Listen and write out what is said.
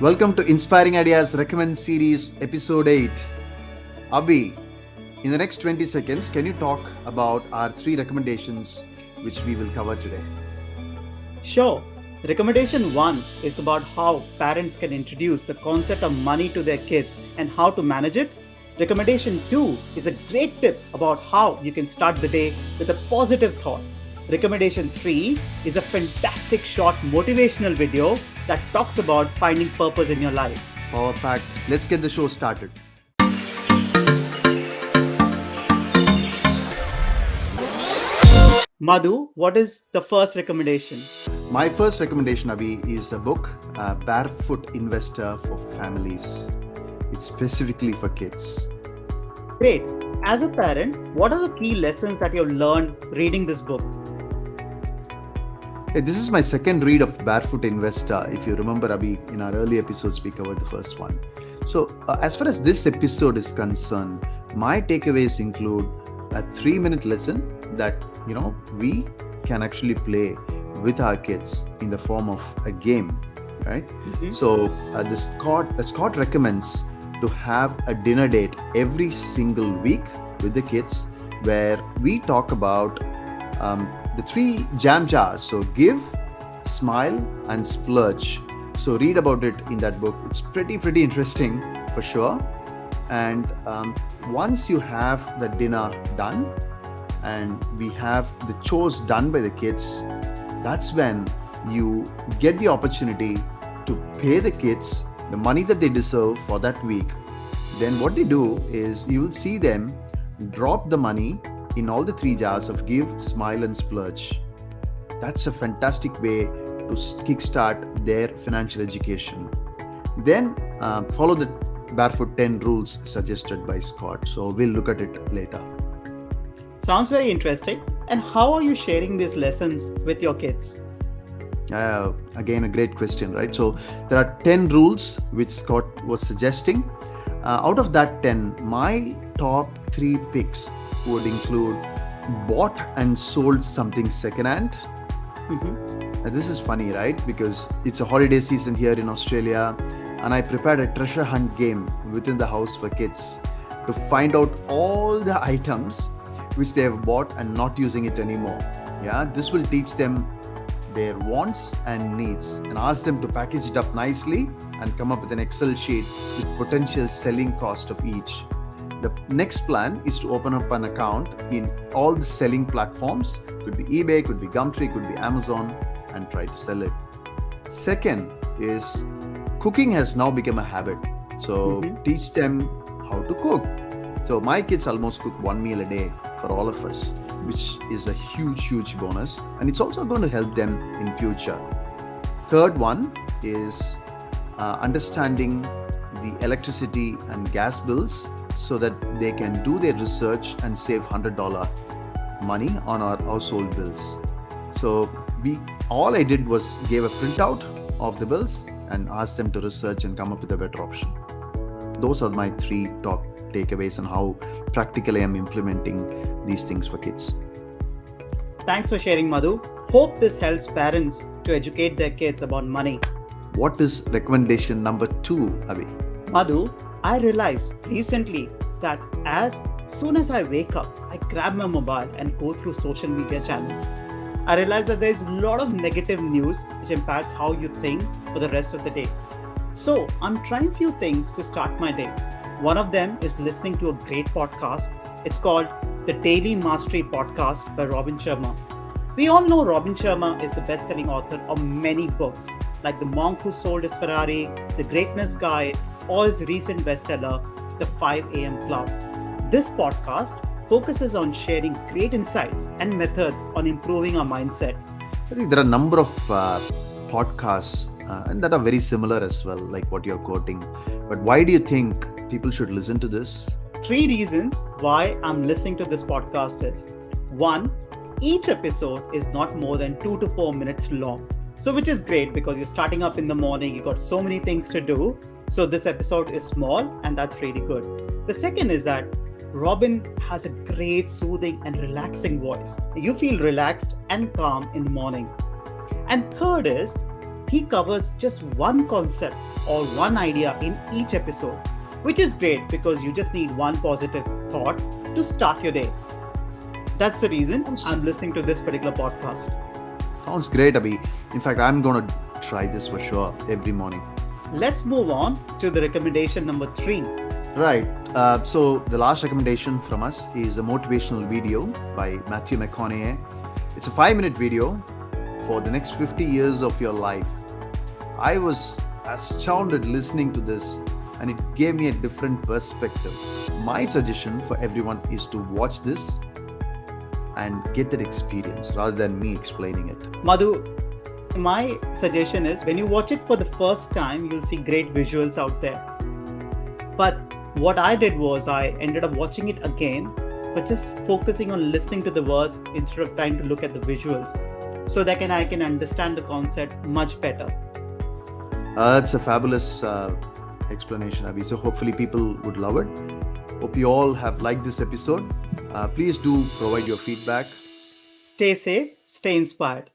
Welcome to Inspiring Ideas Recommend Series Episode 8. Abhi, in the next 20 seconds, can you talk about our three recommendations which we will cover today? Sure. Recommendation 1 is about how parents can introduce the concept of money to their kids and how to manage it. Recommendation 2 is a great tip about how you can start the day with a positive thought. Recommendation 3 is a fantastic short motivational video that talks about finding purpose in your life. Power packed. Let's get the show started. Madhu, what is the first recommendation? My first recommendation, Abhi, is a book, Barefoot Investor for Families. It's specifically for kids. Great. As a parent, what are the key lessons that you've learned reading this book? Hey, this is my second read of Barefoot Investor. If you remember, Abhi, in our early episodes, we covered the first one. So, as far as this episode is concerned, my takeaways include a 3-minute lesson that we can actually play with our kids in the form of a game, right? So, Scott recommends to have a dinner date every single week with the kids, where we talk about the 3 jam jars. So give, smile, and splurge. So read about it in that book. It's pretty interesting for sure. And once you have the dinner done and we have the chores done by the kids, that's when you get the opportunity to pay the kids the money that they deserve for that week. Then what they do is you will see them drop the money in all the 3 jars of give, smile, and splurge. That's a fantastic way to kickstart their financial education. Then follow the Barefoot 10 rules suggested by Scott. So we'll look at it later. Sounds very interesting. And how are you sharing these lessons with your kids? Again, a great question, right? So there are 10 rules which Scott was suggesting. Out of that 10, my top 3 picks would include bought and sold something secondhand. This is funny, right? Because it's a holiday season here in Australia, and I prepared a treasure hunt game within the house for kids to find out all the items which they have bought and not using it anymore. Yeah, this will teach them their wants and needs and ask them to package it up nicely and come up with an Excel sheet with potential selling cost of each. The next plan is to open up an account in all the selling platforms. Could be eBay, could be Gumtree, could be Amazon, and try to sell it. Second is cooking has now become a habit. So teach them how to cook. So my kids almost cook 1 meal a day for all of us, which is a huge bonus. And it's also going to help them in future. Third one is understanding the electricity and gas bills, so that they can do their research and save $100 money on our household bills. So all I did was gave a printout of the bills and asked them to research and come up with a better option. Those are my 3 top takeaways on how practically I'm implementing these things for kids. Thanks for sharing, Madhu. Hope this helps parents to educate their kids about money. What is recommendation number 2, Abhi? Madhu, I realized recently that as soon as I wake up, I grab my mobile and go through social media channels. I realized that there's a lot of negative news which impacts how you think for the rest of the day. So I'm trying few things to start my day. One of them is listening to a great podcast. It's called the Daily Mastery Podcast by Robin Sharma. We all know Robin Sharma is the best-selling author of many books like The Monk Who Sold His Ferrari, The Greatness Guide, or his recent bestseller, The 5 a.m. Club. This podcast focuses on sharing great insights and methods on improving our mindset. I think there are a number of podcasts and that are very similar as well, like what you're quoting. But why do you think people should listen to this? 3 reasons why I'm listening to this podcast is: 1, each episode is not more than 2 to 4 minutes long. So which is great because you're starting up in the morning, you got so many things to do. So this episode is small and that's really good. The second is that Robin has a great soothing and relaxing voice. You feel relaxed and calm in the morning. And third is, he covers just one concept or one idea in each episode, which is great because you just need one positive thought to start your day. That's the reason I'm listening to this particular podcast. Sounds great, Abhi. In fact, I'm going to try this for sure every morning. Let's move on to the recommendation number 3. Right. So the last recommendation from us is a motivational video by Matthew McConaughey. It's a 5-minute video for the next 50 years of your life. I was astounded listening to this, and it gave me a different perspective. My suggestion for everyone is to watch this and get that experience rather than me explaining it. Madhu, my suggestion is when you watch it for the first time, you'll see great visuals out there. But what I did was I ended up watching it again, but just focusing on listening to the words instead of trying to look at the visuals, so that I can understand the concept much better. It's a fabulous explanation, Abhi. So hopefully people would love it. Hope you all have liked this episode. Please do provide your feedback. Stay safe, stay inspired.